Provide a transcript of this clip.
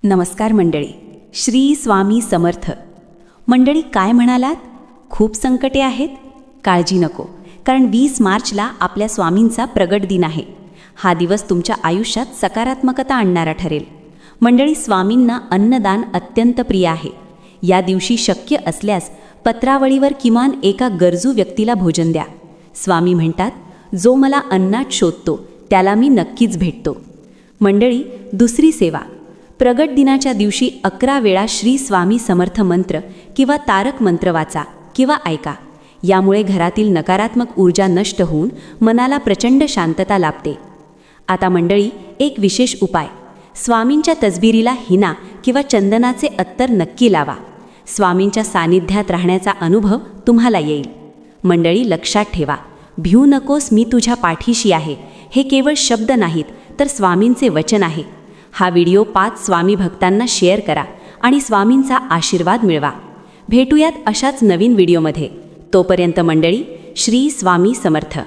नमस्कार मंडळी. श्री स्वामी समर्थ. मंडळी, काय म्हणालात? खूप संकटे आहेत? काळजी नको, कारण 20 मार्चला आपल्या स्वामींचा प्रगट दिन आहे. हा दिवस तुमच्या आयुष्यात सकारात्मकता आणणारा ठरेल. मंडळी, स्वामींना अन्नदान अत्यंत प्रिय आहे. या दिवशी शक्य असल्यास पत्रावळीवर किमान एका गरजू व्यक्तीला भोजन द्या. स्वामी म्हणतात, जो मला अन्नात शोधतो त्याला मी नक्कीच भेटतो. मंडळी, दुसरी सेवा. प्रगट दिनाच्या दिवशी 11 वेळा श्री स्वामी समर्थ मंत्र किंवा तारक मंत्र वाचा किंवा ऐका. यामुळे घरातील नकारात्मक ऊर्जा नष्ट होऊन मनाला प्रचंड शांतता लाभते. आता मंडळी, एक विशेष उपाय. स्वामींच्या तसबिरीला हिना किंवा चंदनाचे अत्तर नक्की लावा. स्वामींच्या सानिध्यात राहण्याचा अनुभव तुम्हाला येईल. मंडळी, लक्षात ठेवा, भिऊ नकोस, मी तुझ्या पाठीशी आहे, हे केवळ शब्द नाहीत तर स्वामींचे वचन आहे. हा व्हिडिओ 5 स्वामी भक्तांना शेअर करा आणि स्वामींचा आशीर्वाद मिळवा. भेटूयात अशाच नवीन व्हिडिओमध्ये. तोपर्यंत मंडळी, श्री स्वामी समर्थ.